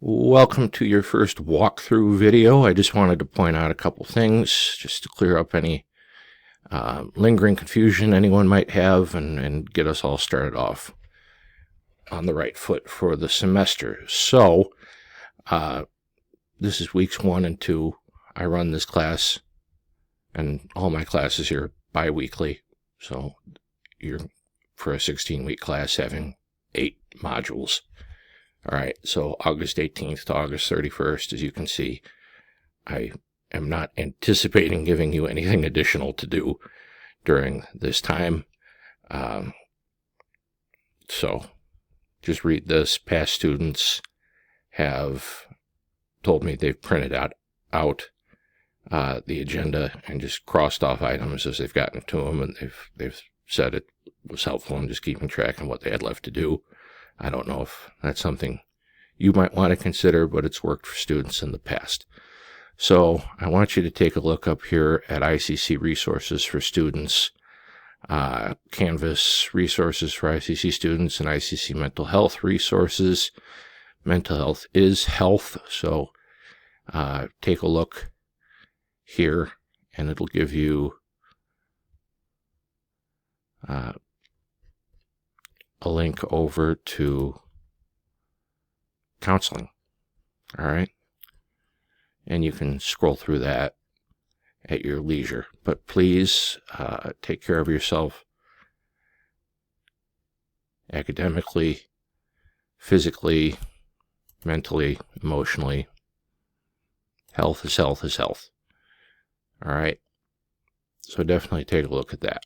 Welcome to your first walkthrough video. I just wanted to point out a couple things just to clear up any lingering confusion anyone might have and get us all started off on the right foot for the semester. So, this is weeks 1 and 2. I run this class, and all my classes here bi-weekly. So, you're, for a 16-week class, having 8 modules. All right, so August 18th to August 31st, as you can see, I am not anticipating giving you anything additional to do during this time. So just read this. Past students have told me they've printed out the agenda and just crossed off items as they've gotten to them, and they've said it was helpful in just keeping track of what they had left to do. I don't know if that's something you might want to consider, but it's worked for students in the past. So I want you to take a look up here at ICC resources for students, Canvas resources for ICC students, and ICC mental health resources. Mental health is health, so take a look here, and it'll give you a link over to counseling. All right. And you can scroll through that at your leisure. But please take care of yourself academically, physically, mentally, emotionally. Health is health is health. All right. So definitely take a look at that.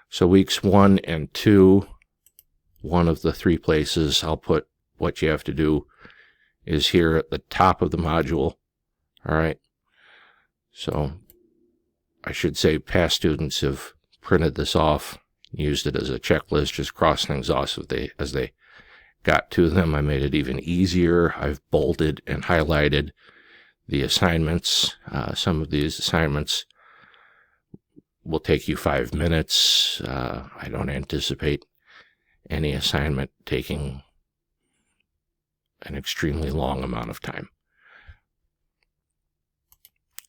So weeks 1 and 2, one of the 3 places I'll put what you have to do is here at the top of the module. All right. So I should say past students have printed this off, used it as a checklist, just cross things off as they got to them. I made it even easier. I've bolded and highlighted the assignments. Some of these assignments will take you 5 minutes. I don't anticipate any assignment taking an extremely long amount of time.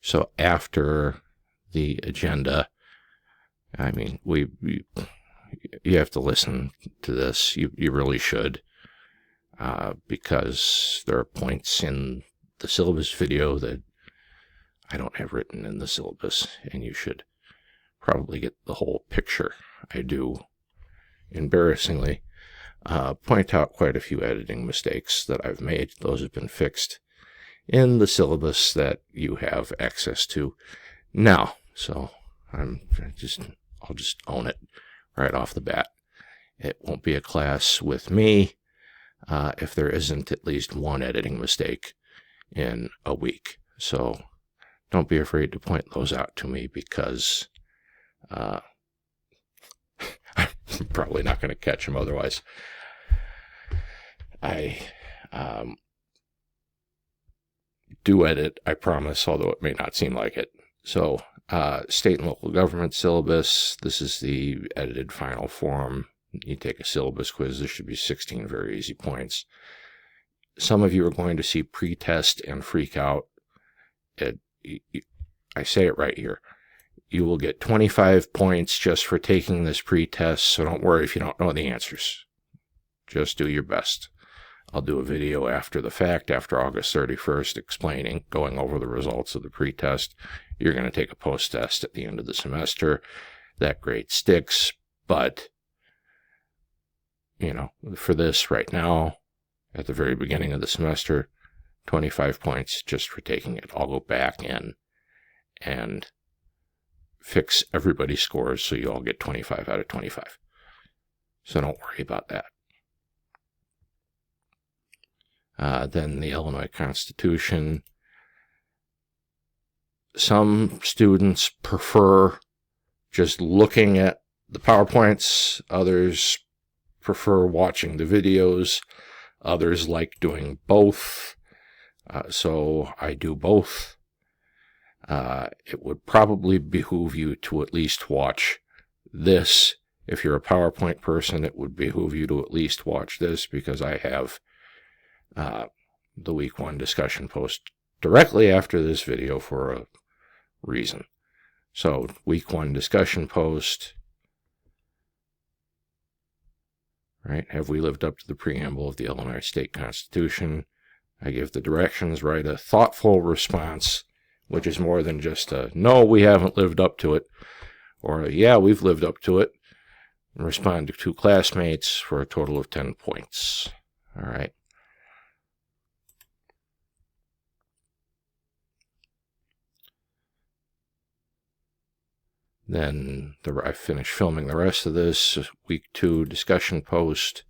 So after the agenda, I mean, you have to listen to this. You really should, because there are points in the syllabus video that I don't have written in the syllabus, and you should probably get the whole picture. I do, embarrassingly, point out quite a few editing mistakes that I've made. Those have been fixed in the syllabus that you have access to now. So I'll just own it right off the bat. It won't be a class with me if there isn't at least one editing mistake in a week. So don't be afraid to point those out to me, because I'm probably not going to catch them otherwise. I do edit, I promise, although it may not seem like it. So, state and local government syllabus. This is the edited final form. You take a syllabus quiz. There should be 16 very easy points. Some of you are going to see pretest and freak out. I say it right here. You will get 25 points just for taking this pretest, so don't worry if you don't know the answers. Just do your best. I'll do a video after the fact, after August 31st, going over the results of the pretest. You're going to take a post-test at the end of the semester. That grade sticks, but, for this right now, at the very beginning of the semester, 25 points just for taking it. I'll go back in and fix everybody's scores so you all get 25 out of 25. So don't worry about that. Then the Illinois Constitution. Some students prefer just looking at the PowerPoints. Others prefer watching the videos. Others like doing both. So I do both. It would probably behoove you to at least watch this. If you're a PowerPoint person, it would behoove you to at least watch this, because I have the week 1 discussion post directly after this video for a reason. So, week 1 discussion post, right? Have we lived up to the preamble of the Illinois State Constitution? I give the directions, write a thoughtful response, which is more than just a, no, we haven't lived up to it, or a, yeah, we've lived up to it, and respond to 2 classmates for a total of 10 points. All right. Then I finished filming the rest of this week 2 discussion post.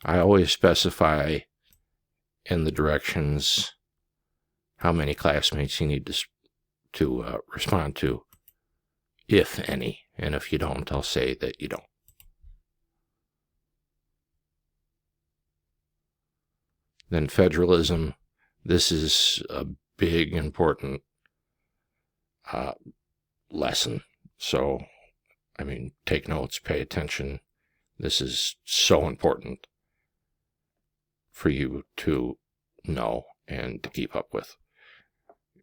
I always specify in the directions how many classmates you need to respond to, if any. And if you don't, I'll say that you don't. Then federalism. This is a big, important lesson. So, I mean, take notes, pay attention. This is so important for you to know and to keep up with,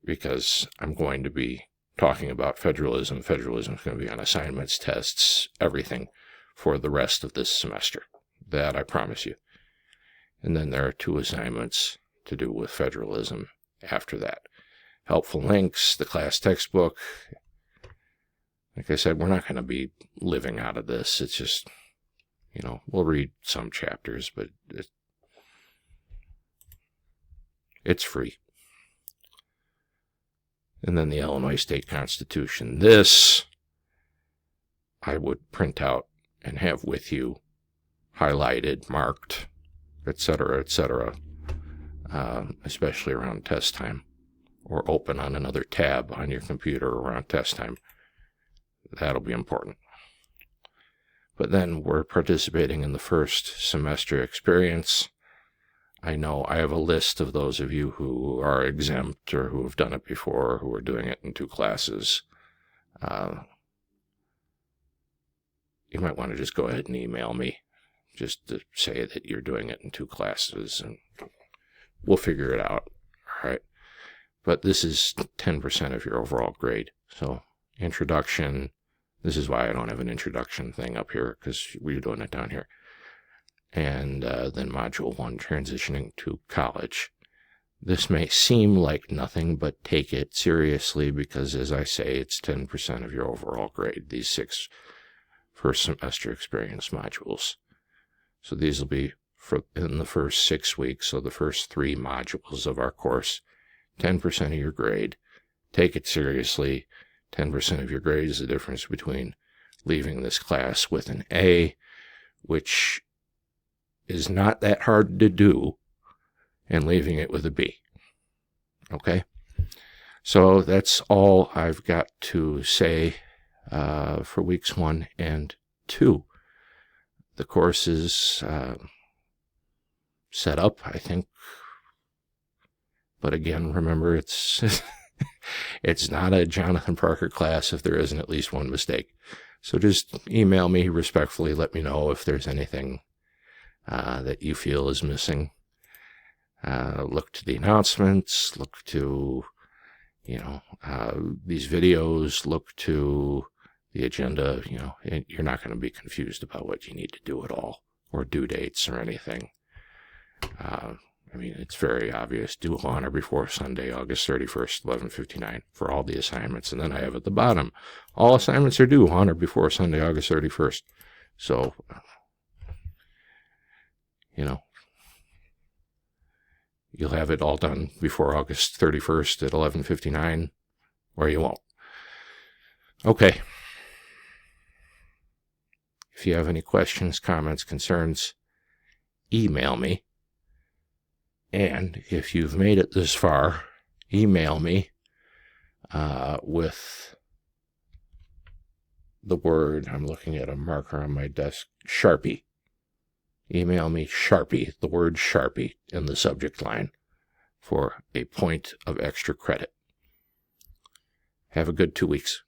because I'm going to be talking about federalism. Federalism is going to be on assignments, tests, everything for the rest of this semester. That I promise you. And then there are 2 assignments to do with federalism after that. Helpful links, the class textbook. Like I said, we're not going to be living out of this. It's just, you know, we'll read some chapters, but it's free. And then the Illinois State Constitution. This I would print out and have with you, highlighted, marked, etc., etc., especially around test time, or open on another tab on your computer around test time. That'll be important. But then we're participating in the first semester experience. I know I have a list of those of you who are exempt or who have done it before, who are doing it in 2 classes. You might want to just go ahead and email me just to say that you're doing it in 2 classes, and we'll figure it out. All right. But this is 10% of your overall grade. So, introduction. This is why I don't have an introduction thing up here, because we're doing it down here. And then Module 1, transitioning to college. This may seem like nothing, but take it seriously, because, as I say, it's 10% of your overall grade, these 6 first semester experience modules. So these will be in the first 6 weeks, so the first 3 modules of our course, 10% of your grade. Take it seriously. 10% of your grade is the difference between leaving this class with an A, which is not that hard to do, and leaving it with a B. Okay? So that's all I've got to say for weeks 1 and 2. The course is set up, I think. But again, remember, it's it's not a Jonathan Parker class if there isn't at least one mistake. So just email me respectfully. Let me know if there's anything that you feel is missing. Look to the announcements. Look to, these videos. Look to the agenda. You're not going to be confused about what you need to do at all, or due dates or anything. It's very obvious. Due on or before Sunday, August 31st, 11:59 for all the assignments. And then I have at the bottom, all assignments are due on or before Sunday, August 31st. So, you'll have it all done before August 31st at 11:59, or you won't. Okay. If you have any questions, comments, concerns, email me. And if you've made it this far, email me with the word, I'm looking at a marker on my desk, Sharpie. Email me Sharpie, the word Sharpie in the subject line for a point of extra credit. Have a good 2 weeks.